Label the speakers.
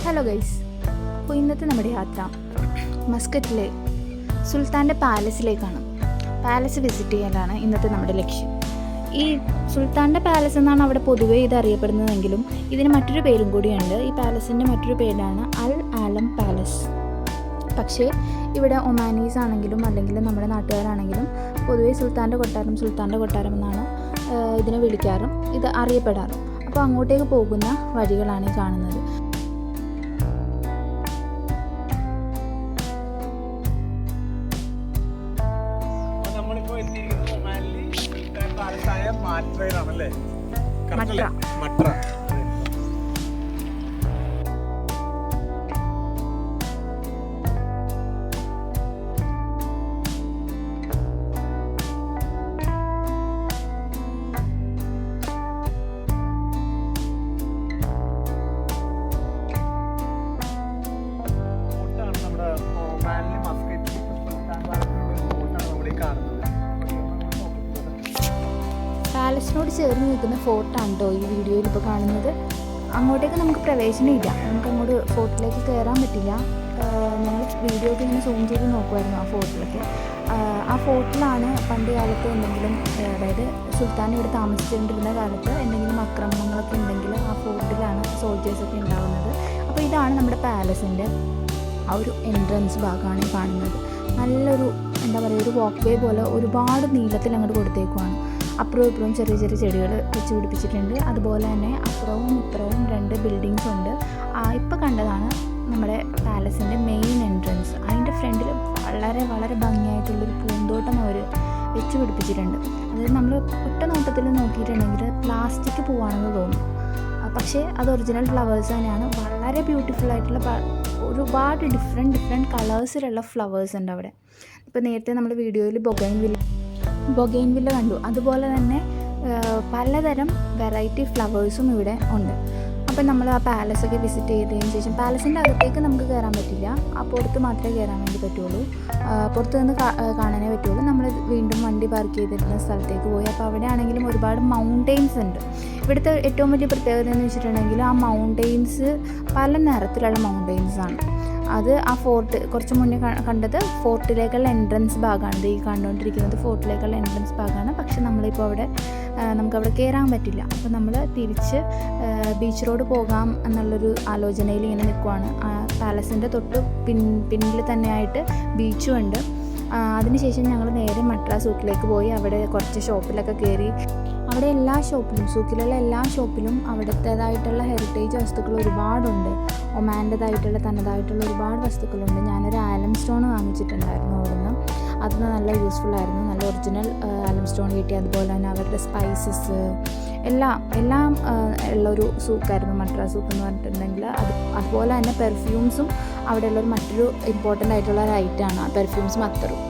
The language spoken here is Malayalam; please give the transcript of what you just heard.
Speaker 1: ഹലോ ഗൈസ്, അപ്പോൾ ഇന്നത്തെ നമ്മുടെ യാത്ര മസ്കറ്റിലെ സുൽത്താൻ്റെ പാലസിലേക്കാണ്. പാലസ് വിസിറ്റ് ചെയ്യാനാണ് ഇന്നത്തെ നമ്മുടെ ലക്ഷ്യം. ഈ സുൽത്താൻ്റെ പാലസ് എന്നാണ് അവിടെ പൊതുവേ ഇത് അറിയപ്പെടുന്നതെങ്കിലും ഇതിന് മറ്റൊരു പേരും കൂടിയുണ്ട്. ഈ പാലസിൻ്റെ മറ്റൊരു പേരാണ് അൽ ആലം പാലസ്. പക്ഷേ ഇവിടെ ഒമാനീസ് ആണെങ്കിലും അല്ലെങ്കിൽ നമ്മുടെ നാട്ടുകാരാണെങ്കിലും പൊതുവേ സുൽത്താൻ്റെ കൊട്ടാരം എന്നാണ് ഇതിനെ വിളിക്കാറും ഇത് അറിയപ്പെടാറും. അപ്പോൾ അങ്ങോട്ടേക്ക് പോകുന്ന വഴികളാണ് ഈ കാണുന്നത്.
Speaker 2: മട്ര
Speaker 1: പാലസിനോട് ചേർന്ന് നിൽക്കുന്ന ഫോർട്ടാണ് കേട്ടോ ഈ വീഡിയോയിൽ ഇപ്പോൾ കാണുന്നത്. അങ്ങോട്ടേക്ക് നമുക്ക് പ്രവേശനമില്ല, നമുക്ക് അങ്ങോട്ട് ഫോർട്ടിലേക്ക് കയറാൻ പറ്റില്ല. ഞങ്ങൾ വീഡിയോയ്ക്ക് ഇങ്ങനെ സൂം ചെയ്ത് നോക്കുമായിരുന്നു ആ ഫോർട്ടിലൊക്കെ. ആ ഫോർട്ടിലാണ് പണ്ട് കാലത്ത് എന്തെങ്കിലും, അതായത് സുൽത്താൻ ഇവിടെ താമസിച്ചുകൊണ്ടിരുന്ന കാലത്ത് എന്തെങ്കിലും ആക്രമണങ്ങളൊക്കെ ഉണ്ടെങ്കിൽ ആ ഫോർട്ടിലാണ് സോൾജേഴ്സൊക്കെ ഉണ്ടാകുന്നത്. അപ്പോൾ ഇതാണ് നമ്മുടെ പാലസിൻ്റെ ആ ഒരു എൻട്രൻസ് ഭാഗമാണ് ഈ കാണുന്നത്. നല്ലൊരു എന്താ പറയുക, ഒരു വാക്ക് വേ പോലെ ഒരുപാട് നീളത്തിൽ അങ്ങോട്ട് കൊടുത്തേക്കുവാണ്. അപ്പുറവും ഇപ്പുറവും ചെറിയ ചെറിയ ചെടികൾ വെച്ച് പിടിപ്പിച്ചിട്ടുണ്ട്. അതുപോലെ തന്നെ അപ്പുറവും ഇപ്പുറവും 2 ബിൽഡിങ്സ് ഉണ്ട്. ഇപ്പോൾ കണ്ടതാണ് നമ്മുടെ പാലസിൻ്റെ മെയിൻ എൻട്രൻസ്. അതിൻ്റെ ഫ്രണ്ടിൽ വളരെ വളരെ ഭംഗിയായിട്ടുള്ളൊരു പൂന്തോട്ടം അവർ വെച്ച് പിടിപ്പിച്ചിട്ടുണ്ട്. അതായത് നമ്മൾ ഒറ്റ നോട്ടത്തിൽ നോക്കിയിട്ടുണ്ടെങ്കിൽ പ്ലാസ്റ്റിക് പൂവാണെന്ന് തോന്നും, പക്ഷേ അത് ഒറിജിനൽ ഫ്ലവേഴ്സ് തന്നെയാണ്. വളരെ ബ്യൂട്ടിഫുൾ ആയിട്ടുള്ള ഒരുപാട് ഡിഫറെൻറ്റ് കളേഴ്സിലുള്ള ഫ്ലവേഴ്സ് ഉണ്ട് അവിടെ. ഇപ്പോൾ നേരത്തെ നമ്മൾ വീഡിയോയിൽ ബൊഗൈൻവില്ല കണ്ടു. അതുപോലെ തന്നെ പലതരം വെറൈറ്റി ഫ്ലവേഴ്സും ഇവിടെ ഉണ്ട്. അപ്പോൾ നമ്മൾ ആ പാലസൊക്കെ വിസിറ്റ് ചെയ്തതിന് ശേഷം പാലസിൻ്റെ അകത്തേക്ക് നമുക്ക് കയറാൻ പറ്റില്ല, ആ പുറത്ത് മാത്രമേ കയറാൻ വേണ്ടി പറ്റുള്ളൂ. പുറത്ത് നിന്ന് കാണാനേ പറ്റുള്ളൂ. നമ്മൾ വീണ്ടും വണ്ടി പാർക്ക് ചെയ്തിരുന്ന സ്ഥലത്തേക്ക് പോയി. അപ്പോൾ അവിടെ ആണെങ്കിലും ഒരുപാട് മൗണ്ടെയ്ൻസ് ഉണ്ട്. ഇവിടുത്തെ ഏറ്റവും വലിയ പ്രത്യേകത എന്ന് വെച്ചിട്ടുണ്ടെങ്കിൽ ആ മൗണ്ടെയ്ൻസ് പല നിറത്തിലുള്ള മൗണ്ടെയ്ൻസാണ്. അത് ആ ഫോർട്ട് കുറച്ച് മുന്നേ കണ്ടത് ഫോർട്ടിലേക്കുള്ള എൻട്രൻസ് ഭാഗമാണ്. ഈ കണ്ടുകൊണ്ടിരിക്കുന്നത് ഫോർട്ടിലേക്കുള്ള എൻട്രൻസ് ഭാഗമാണ്. പക്ഷെ നമ്മളിപ്പോൾ നമുക്കവിടെ കയറാൻ പറ്റില്ല. അപ്പോൾ നമ്മൾ തിരിച്ച് ബീച്ച് റോഡ് പോകാം എന്നുള്ളൊരു ആലോചനയിൽ ഇങ്ങനെ നിൽക്കുവാണ്. പാലസിൻ്റെ തൊട്ട് പിന്നിൽ തന്നെയായിട്ട് ബീച്ചും ഉണ്ട്. അതിനുശേഷം ഞങ്ങൾ നേരെ മട്ര സൂക്കിലേക്ക് പോയി. അവിടെ കുറച്ച് ഷോപ്പിലൊക്കെ കയറി. അവിടെ എല്ലാ ഷോപ്പിലും, സൂക്കിലുള്ള എല്ലാ ഷോപ്പിലും അവിടുത്തേതായിട്ടുള്ള ഹെറിറ്റേജ് വസ്തുക്കൾ ഒരുപാടുണ്ട്. ഒമാൻ്റെതായിട്ടുള്ള തനതായിട്ടുള്ള ഒരുപാട് വസ്തുക്കളുണ്ട്. ഞാനൊരു ആലം സ്റ്റോൺ വാങ്ങിച്ചിട്ടുണ്ടായിരുന്നു അവിടുന്ന്. അത് നല്ല യൂസ്ഫുൾ ആയിരുന്നു. നല്ല ഒറിജിനൽ ആലം സ്റ്റോൺ കിട്ടി. അതുപോലെ തന്നെ അവരുടെ സ്പൈസസ് എല്ലാം ഉള്ളൊരു സൂക്കായിരുന്നു മട്ര സൂക്ക് എന്ന് പറഞ്ഞിട്ടുണ്ടെങ്കിൽ. അതുപോലെ തന്നെ പെർഫ്യൂംസും അവിടെയുള്ളൊരു മറ്റൊരു ഇമ്പോർട്ടൻ്റ് ആയിട്ടുള്ള ഒരു ഐറ്റമാണ് പെർഫ്യൂംസും അത്തറും.